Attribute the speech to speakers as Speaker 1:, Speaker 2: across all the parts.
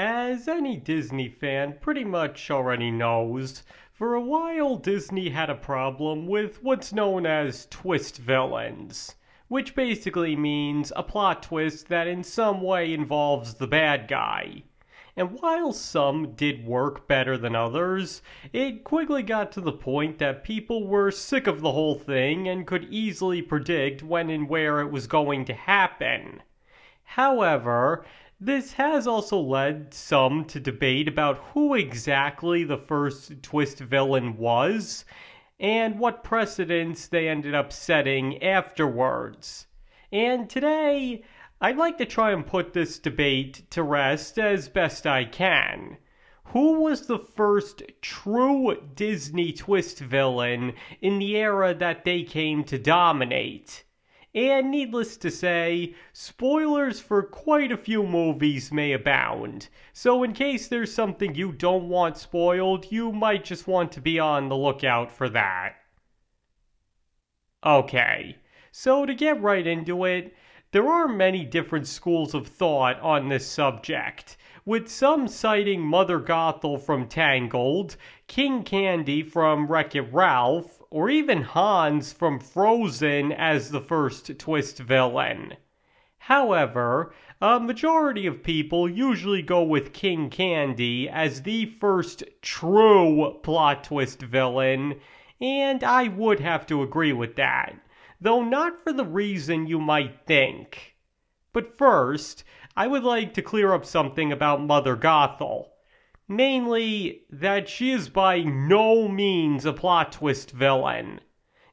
Speaker 1: As any Disney fan pretty much already knows, for a while Disney had a problem with what's known as twist villains, which basically means a plot twist that in some way involves the bad guy. And while some did work better than others, it quickly got to the point that people were sick of the whole thing and could easily predict when and where it was going to happen. However, this has also led some to debate about who exactly the first twist villain was and what precedents they ended up setting afterwards. And today, I'd like to try and put this debate to rest as best I can. Who was the first true Disney twist villain in the era that they came to dominate? And needless to say, spoilers for quite a few movies may abound, so in case there's something you don't want spoiled, you might just want to be on the lookout for that. Okay, so to get right into it, there are many different schools of thought on this subject, with some citing Mother Gothel from Tangled, King Candy from Wreck-It Ralph, or even Hans from Frozen as the first twist villain. However, a majority of people usually go with King Candy as the first true plot twist villain, and I would have to agree with that, though not for the reason you might think. But first, I would like to clear up something about Mother Gothel. Mainly, that she is by no means a plot twist villain.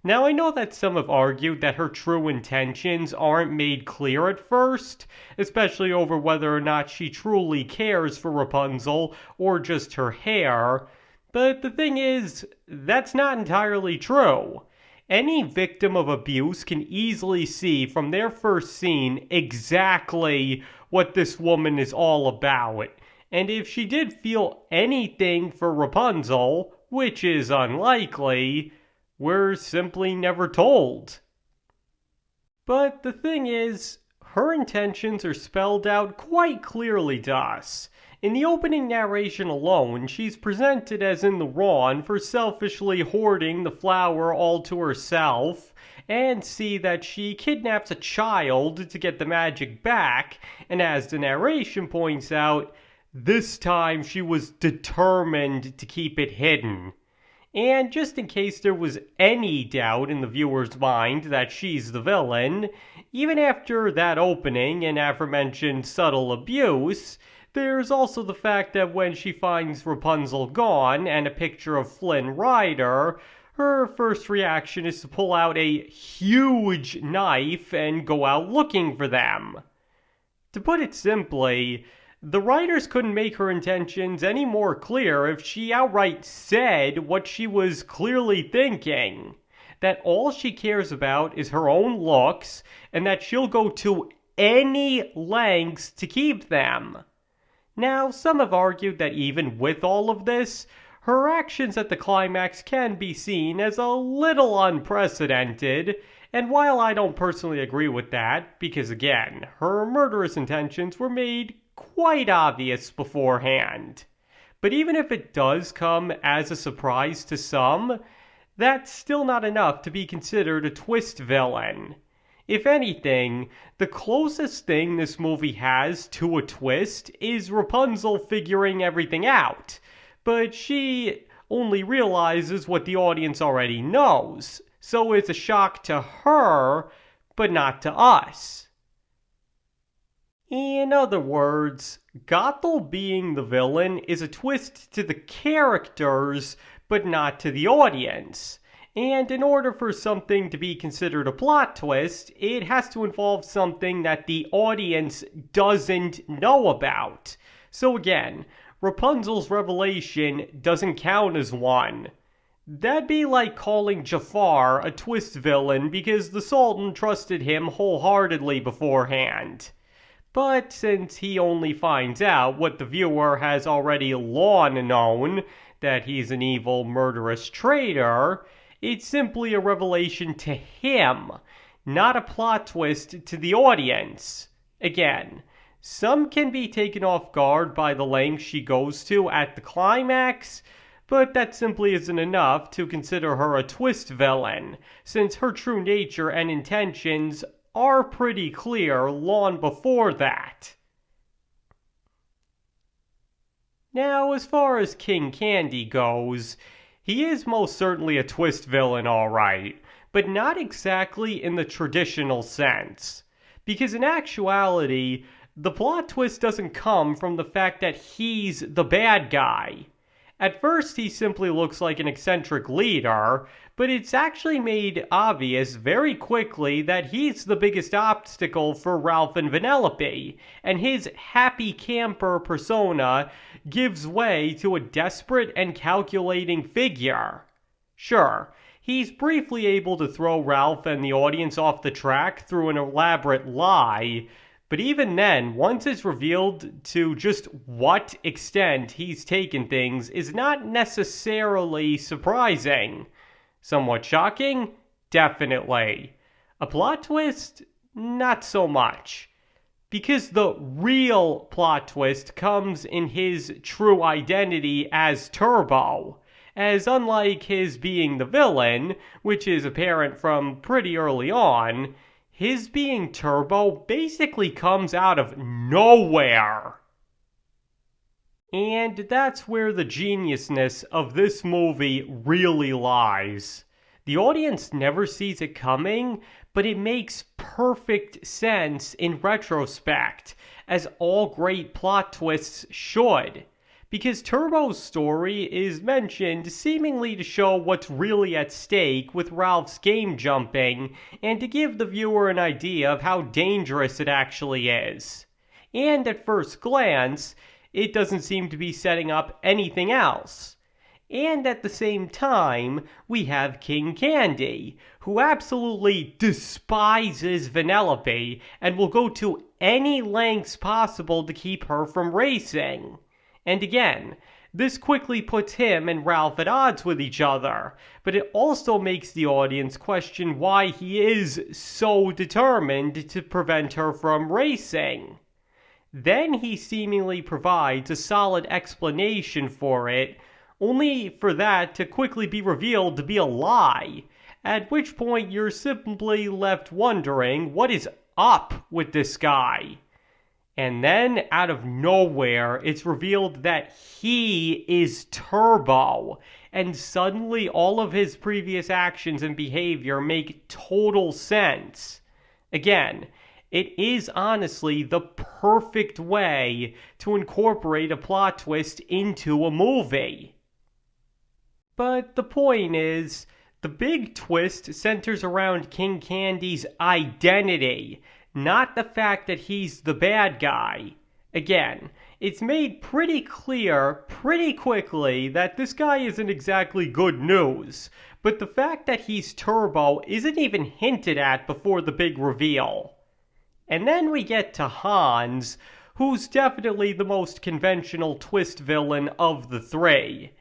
Speaker 1: Now, I know that some have argued that her true intentions aren't made clear at first, especially over whether or not she truly cares for Rapunzel or just her hair, but the thing is, that's not entirely true. Any victim of abuse can easily see from their first scene exactly what this woman is all about. And if she did feel anything for Rapunzel, which is unlikely, we're simply never told. But the thing is, her intentions are spelled out quite clearly to us. In the opening narration alone, she's presented as in the wrong for selfishly hoarding the flower all to herself, and see that she kidnaps a child to get the magic back, and as the narration points out, this time she was determined to keep it hidden. And just in case there was any doubt in the viewer's mind that she's the villain, even after that opening and aforementioned subtle abuse, there's also the fact that when she finds Rapunzel gone and a picture of Flynn Rider, her first reaction is to pull out a huge knife and go out looking for them. To put it simply, the writers couldn't make her intentions any more clear if she outright said what she was clearly thinking. That all she cares about is her own looks, and that she'll go to any lengths to keep them. Now, some have argued that even with all of this, her actions at the climax can be seen as a little unprecedented, and while I don't personally agree with that, because again, her murderous intentions were made quite obvious beforehand. But even if it does come as a surprise to some, that's still not enough to be considered a twist villain. If anything, the closest thing this movie has to a twist is Rapunzel figuring everything out, but she only realizes what the audience already knows, so it's a shock to her, but not to us. In other words, Gothel being the villain is a twist to the characters, but not to the audience. And in order for something to be considered a plot twist, it has to involve something that the audience doesn't know about. So again, Rapunzel's revelation doesn't count as one. That'd be like calling Jafar a twist villain because the Sultan trusted him wholeheartedly beforehand. But since he only finds out what the viewer has already long known, that he's an evil, murderous traitor, it's simply a revelation to him, not a plot twist to the audience. Again, Some can be taken off guard by the length she goes to at the climax, but that simply isn't enough to consider her a twist villain, since her true nature and intentions are pretty clear long before that. Now, as far as King Candy goes, he is most certainly a twist villain, alright, but not exactly in the traditional sense. Because in actuality, the plot twist doesn't come from the fact that he's the bad guy. At first, he simply looks like an eccentric leader, but it's actually made obvious very quickly that he's the biggest obstacle for Ralph and Vanellope, and his happy camper persona gives way to a desperate and calculating figure. Sure, he's briefly able to throw Ralph and the audience off the track through an elaborate lie, but even then, once it's revealed to just what extent he's taken things is not necessarily surprising. Somewhat shocking? Definitely. A plot twist? Not so much. Because the real plot twist comes in his true identity as Turbo, as unlike his being the villain, which is apparent from pretty early on, his being Turbo basically comes out of nowhere. And that's where the geniusness of this movie really lies. The audience never sees it coming, but it makes perfect sense in retrospect, as all great plot twists should. Because Turbo's story is mentioned seemingly to show what's really at stake with Ralph's game jumping and to give the viewer an idea of how dangerous it actually is. And at first glance, it doesn't seem to be setting up anything else. And at the same time, we have King Candy, who absolutely despises Vanellope and will go to any lengths possible to keep her from racing. And again, this quickly puts him and Ralph at odds with each other, but it also makes the audience question why he is so determined to prevent her from racing. Then he seemingly provides a solid explanation for it, only for that to quickly be revealed to be a lie, at which point you're simply left wondering what is up with this guy. And then, out of nowhere, it's revealed that he is Turbo, and suddenly all of his previous actions and behavior make total sense. Again, it is honestly the perfect way to incorporate a plot twist into a movie. But the point is, the big twist centers around King Candy's identity, not the fact that he's the bad guy. Again, it's made pretty clear pretty quickly that this guy isn't exactly good news, but the fact that he's Turbo isn't even hinted at before the big reveal. And then we get to Hans, who's definitely the most conventional twist villain of the three.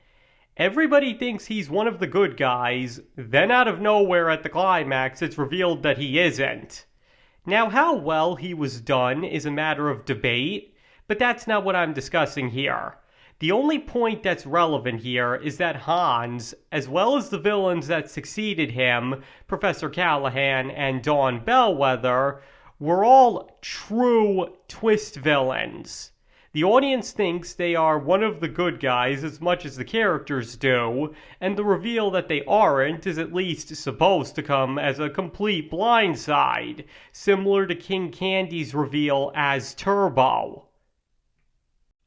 Speaker 1: Everybody thinks he's one of the good guys, then out of nowhere at the climax it's revealed that he isn't. Now, how well he was done is a matter of debate, but that's not what I'm discussing here. The only point that's relevant here is that Hans, as well as the villains that succeeded him, Professor Callahan and Dawn Bellwether, were all true twist villains. The audience thinks they are one of the good guys as much as the characters do, and the reveal that they aren't is at least supposed to come as a complete blindside, similar to King Candy's reveal as Turbo.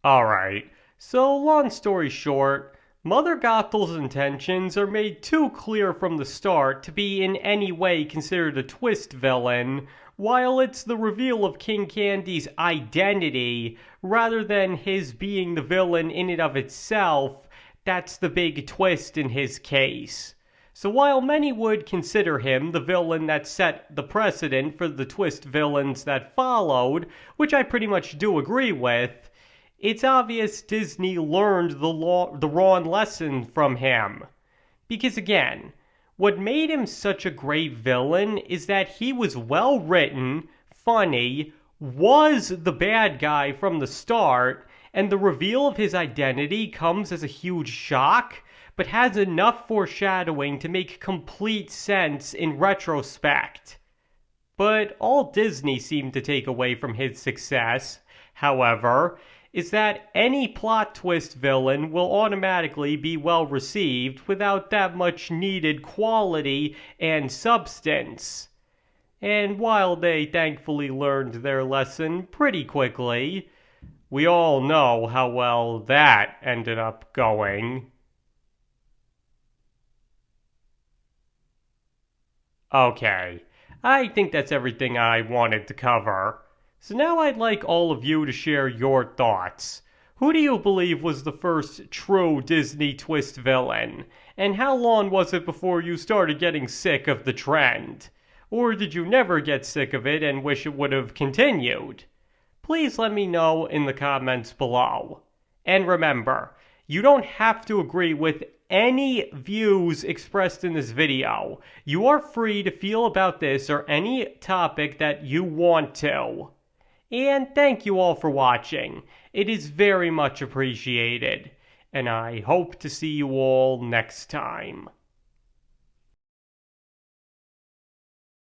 Speaker 1: Alright, so long story short, Mother Gothel's intentions are made too clear from the start to be in any way considered a twist villain, while it's the reveal of King Candy's identity, rather than his being the villain in and of itself, that's the big twist in his case. So while many would consider him the villain that set the precedent for the twist villains that followed, which I pretty much do agree with, it's obvious Disney learned the wrong lesson from him. Because again, what made him such a great villain is that he was well written, funny, was the bad guy from the start, and the reveal of his identity comes as a huge shock, but has enough foreshadowing to make complete sense in retrospect. But all Disney seemed to take away from his success, however, is that any plot twist villain will automatically be well received without that much needed quality and substance. And while they thankfully learned their lesson pretty quickly, we all know how well that ended up going. Okay, I think that's everything I wanted to cover. So now I'd like all of you to share your thoughts. Who do you believe was the first true Disney twist villain? And how long was it before you started getting sick of the trend? Or did you never get sick of it and wish it would have continued? Please let me know in the comments below. And remember, you don't have to agree with any views expressed in this video. You are free to feel about this or any topic that you want to. And thank you all for watching. It is very much appreciated. And I hope to see you all next time.